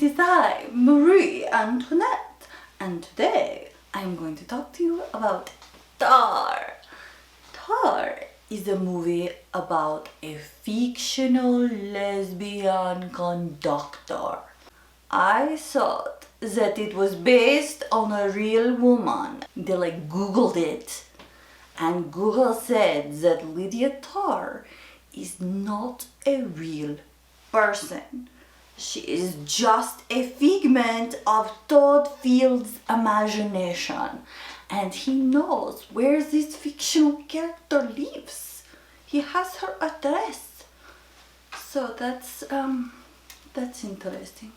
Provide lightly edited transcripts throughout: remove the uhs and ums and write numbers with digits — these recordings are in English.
it is I, Marie Antoinette, and today I'm going to talk to you about Tar. Tar is a movie about a fictional lesbian conductor. I thought that it was based on a real woman. They Googled it, and Google said that Lydia Tar is not a real person. She is just a figment of Todd Field's imagination, and he knows where this fictional character lives. He has her address. So that's interesting.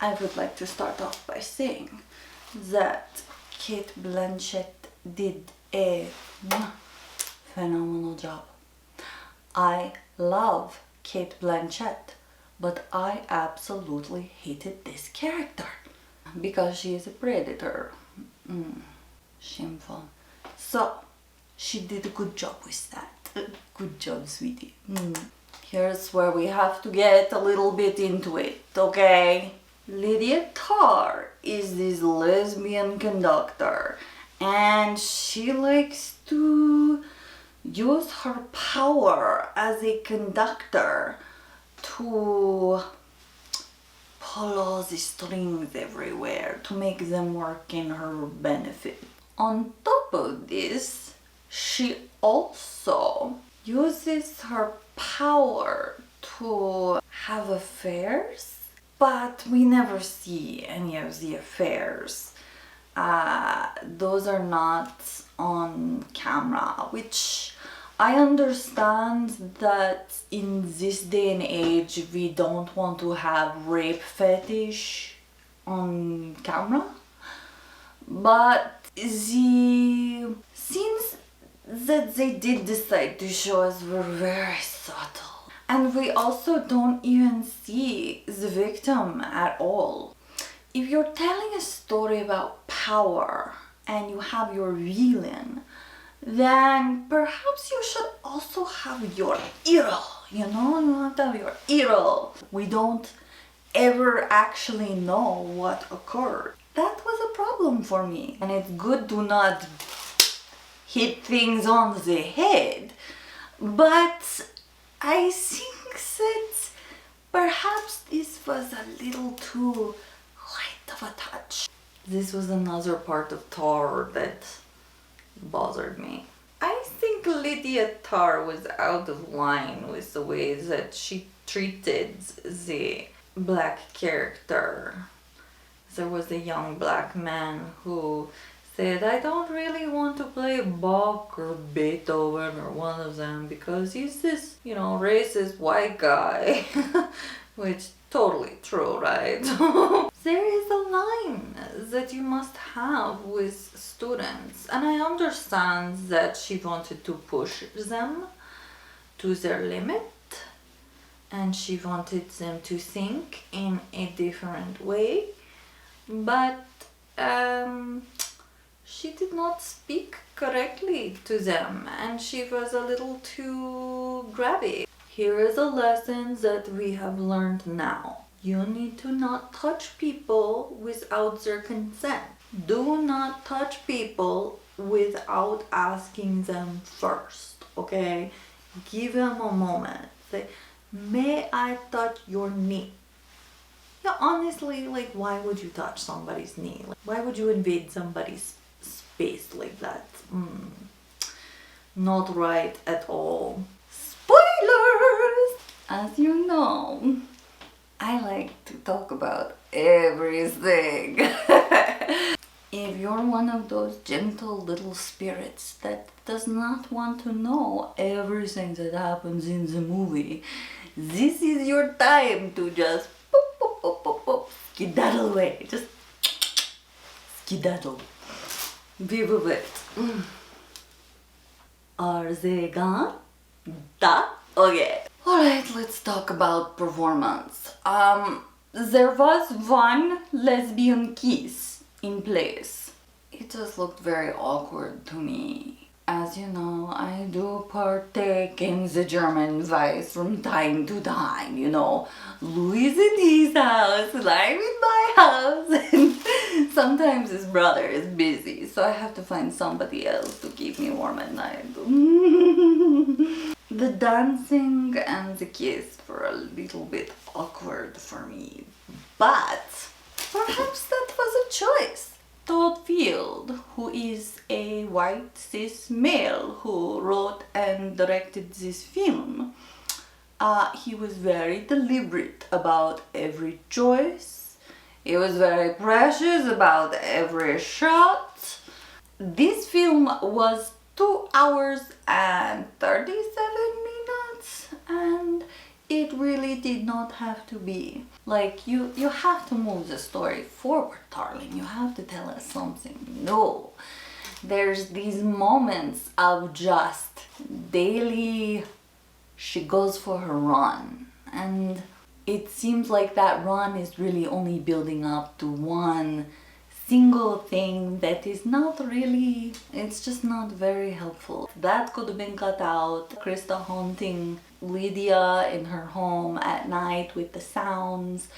I would like to start off by saying that Kate Blanchett did a phenomenal job. I love Kate Blanchett, but I absolutely hated this character because she is a predator. Shameful. So she did a good job with that. Good job, sweetie. Here's where we have to get a little bit into it, okay? Lydia Tar is this lesbian conductor, and she likes to use her power as a conductor to pull all the strings everywhere to make them work in her benefit. On top of this, she also uses her power to have affairs, but we never see any of the affairs. Those are not on camera, which I understand that in this day and age we don't want to have rape fetish on camera, but the scenes that they did decide to show us were very subtle. And we also don't even see the victim at all. If you're telling a story about power and you have your villain, then perhaps you should also have your hero, you have to have your hero. We don't ever actually know what occurred. That was a problem for me. And it's good to not hit things on the head, but I think that perhaps this was a little too light of a touch. This was another part of Tar that bothered me. I think Lydia Tar was out of line with the way that she treated the black character. There was a young black man who said, I don't really want to play Bach or Beethoven or one of them because he's this, racist white guy. Which, totally true, right? There is a line that you must have with students, and I understand that she wanted to push them to their limit, and she wanted them to think in a different way, but she did not speak correctly to them, and she was a little too grabby. Here is a lesson that we have learned now. You need to not touch people without their consent. Do not touch people without asking them first, okay? Give them a moment. Say, may I touch your knee? Yeah, honestly, why would you touch somebody's knee? Why would you invade somebody's space like that? Not right at all. Spoilers! As you know, I like to talk about everything. If you're one of those gentle little spirits that does not want to know everything that happens in the movie, this is your time to just boop, boop, boop, boop, boop, skedaddle away. Just skedaddle. Viva it. Are they gone? Da? Okay. Alright, let's talk about performance. There was one lesbian kiss in place. It just looked very awkward to me. As you know, I do partake in the German vice from time to time, you know. Louis is in his house and I'm in my house, and sometimes his brother is busy, so I have to find somebody else to keep me warm at night. The dancing and the kiss were a little bit awkward for me, but perhaps that was a choice. Todd Field, who is a white cis male who wrote and directed this film, he was very deliberate about every choice. He was very precious about every shot. This film was 2 hours and 37 minutes, and it really did not have to be. Like, you have to move the story forward, darling. You have to tell us something. No. There's these moments of just daily, she goes for her run. And it seems like that run is really only building up to one single thing that is not really, it's just not very helpful. That could have been cut out. Krista haunting Lydia in her home at night with the sounds.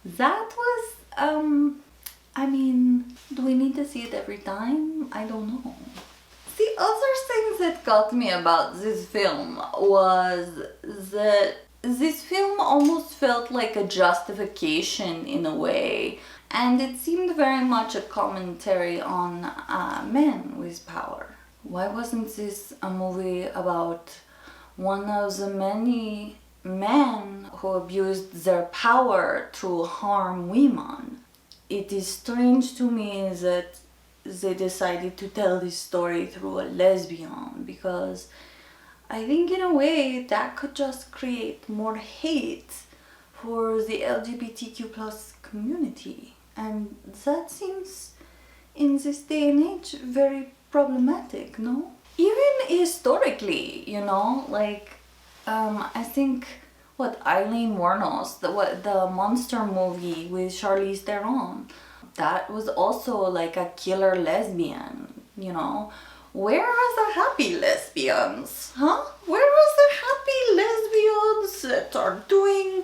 That was, I mean, do we need to see it every time? I don't know. The other thing that got me about this film was that this film almost felt like a justification in a way, and it seemed very much a commentary on men with power. Why wasn't this a movie about one of the many men who abused their power to harm women? It is strange to me that they decided to tell this story through a lesbian, because I think in a way that could just create more hate for the LGBTQ plus community, and that seems in this day and age very problematic, no? Even historically, you know, like I think Eileen Wuornos, the monster movie with Charlize Theron, that was also like a killer lesbian, you know. Where are the happy lesbians, huh? Where are the happy lesbians that are doing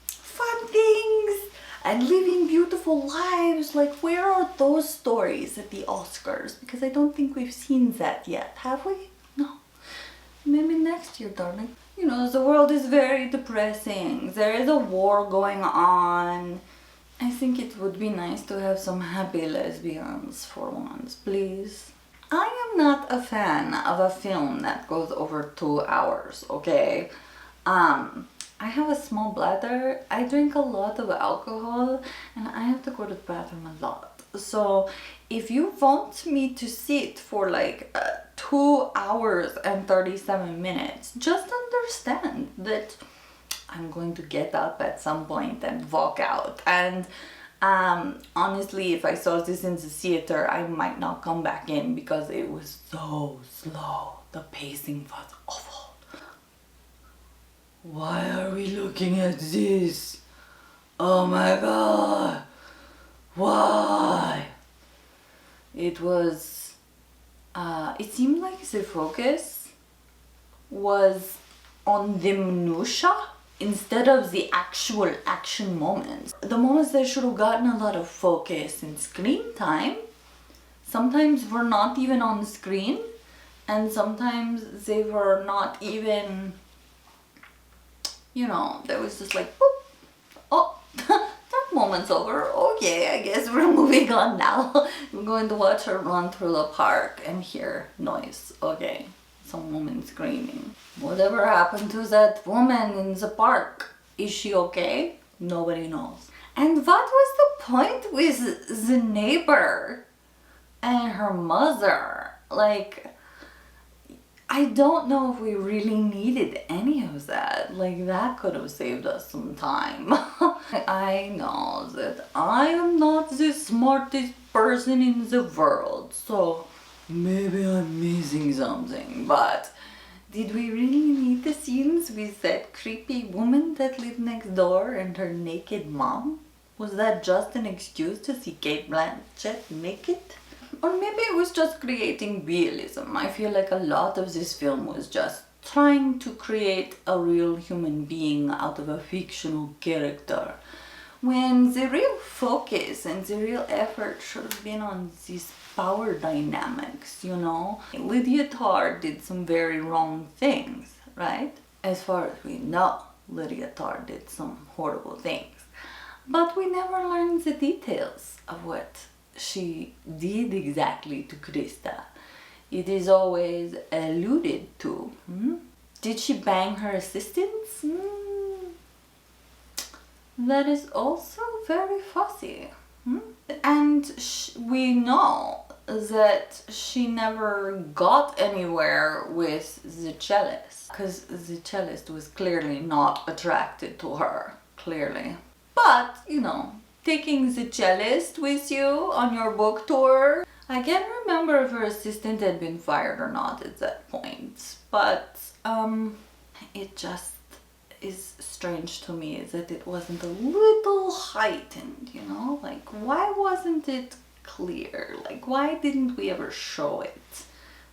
fun things and living beautiful lives? Like, where are those stories at the Oscars? Because I don't think we've seen that yet, have we? No. Maybe next year, darling. You know, the world is very depressing. There is a war going on. I think it would be nice to have some happy lesbians for once, please. I am not a fan of a film that goes over 2 hours, okay? I have a small bladder, I drink a lot of alcohol, and I have to go to the bathroom a lot. So if you want me to sit for like 2 hours and 37 minutes, just understand that I'm going to get up at some point and walk out. And honestly, if I saw this in the theater, I might not come back in because it was so slow. The pacing was awful. Why are we looking at this? Oh my god. Why? It was, it seemed like the focus was on the minutia instead of the actual action moments. The moments that should have gotten a lot of focus and screen time sometimes were not even on the screen, and sometimes they were not even, you know, there was just like, boop, oh, that moment's over. Okay, I guess we're moving on now. I'm going to watch her run through the park and hear noise. Okay, some woman screaming. Whatever happened to that woman in the park? Is she okay? Nobody knows. And what was the point with the neighbor and her mother? Like, I don't know if we really needed any of that. Like, that could have saved us some time. I know that I am not the smartest person in the world, so maybe I'm missing something, but did we really need the scenes with that creepy woman that lived next door and her naked mom? Was that just an excuse to see Kate Blanchett naked? Or maybe it was just creating realism. I feel like a lot of this film was just trying to create a real human being out of a fictional character, when the real focus and the real effort should have been on these power dynamics, you know? Lydia Tarr did some very wrong things, right? As far as we know, Lydia Tarr did some horrible things. But we never learned the details of what she did exactly to Krista. It is always alluded to. Did she bang her assistants? That is also very fussy. And we know that she never got anywhere with the cellist, because the cellist was clearly not attracted to her, clearly. But, you know, taking the cellist with you on your book tour, I can't remember if her assistant had been fired or not at that point, but it just is strange to me that it wasn't a little heightened, you know? Like, why wasn't it clear? Like, why didn't we ever show it?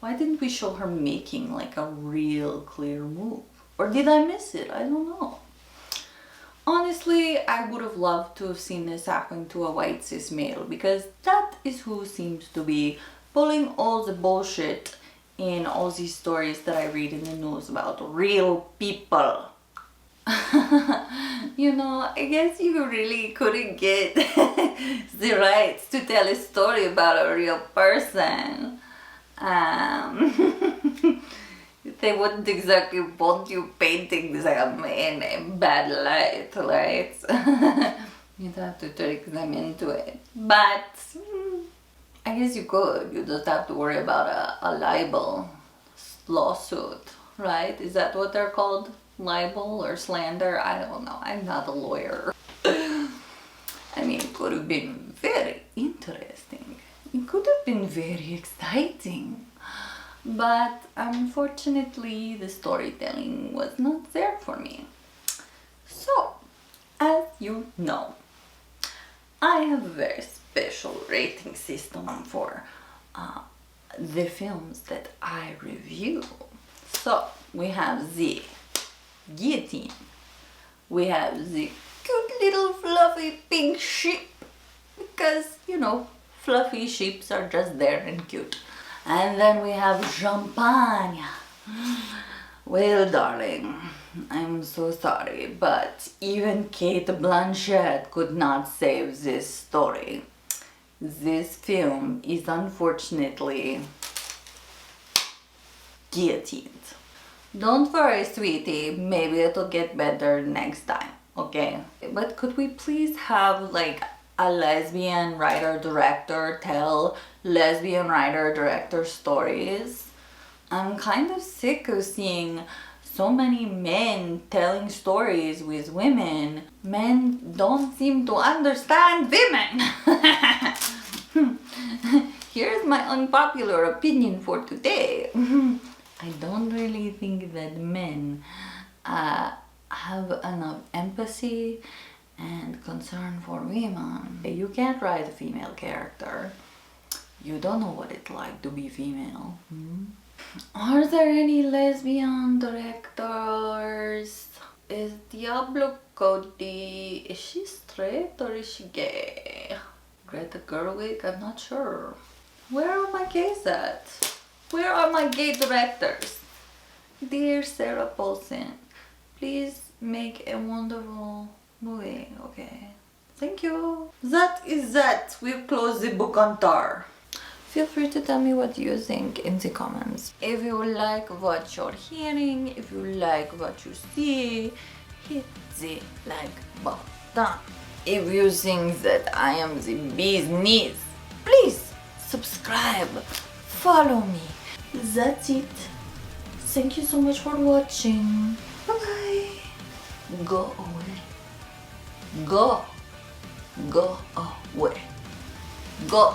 Why didn't we show her making like a real clear move? Or did I miss it? I don't know. Honestly, I would have loved to have seen this happen to a white cis male, because that is who seems to be pulling all the bullshit in all these stories that I read in the news about real people. You know, I guess you really couldn't get the rights to tell a story about a real person. They wouldn't exactly want you painting them in a bad light, right? You'd have to trick them into it. But I guess you could. You just have to worry about a libel lawsuit, right? Is that what they're called? Libel or slander? I don't know. I'm not a lawyer. I mean, it could have been very interesting. It could have been very exciting. But unfortunately, the storytelling was not there for me. So, as you know, I have a very special rating system for the films that I review. So, we have the guillotine. We have the cute little fluffy pink sheep, because, you know, fluffy sheeps are just there and cute. And then we have champagne. Well, darling, I'm so sorry, but even Kate Blanchett could not save this story. This film is unfortunately guillotined. Don't worry, sweetie, maybe it'll get better next time, okay? But could we please have like a lesbian writer-director tell lesbian writer-director stories? I'm kind of sick of seeing so many men telling stories with women. Men don't seem to understand women. Here's my unpopular opinion for today. I don't really think that men have enough empathy and concern for women. You can't write a female character. You don't know what it's like to be female. Are there any lesbian directors? Is Diablo Cody, is she straight or is she gay? Greta Gerwig, I'm not sure. Where are my gays at? Where are my gay directors? Dear Sarah Paulson, please make a wonderful movie, okay? Thank you. That is that. We've closed the book on Tar. Feel free to tell me what you think in the comments. If you like what you're hearing, if you like what you see, hit the like button. If you think that I am the bee's knees, please subscribe, follow me. That's it. Thank you so much for watching. Bye bye. Go away. Go away. Go.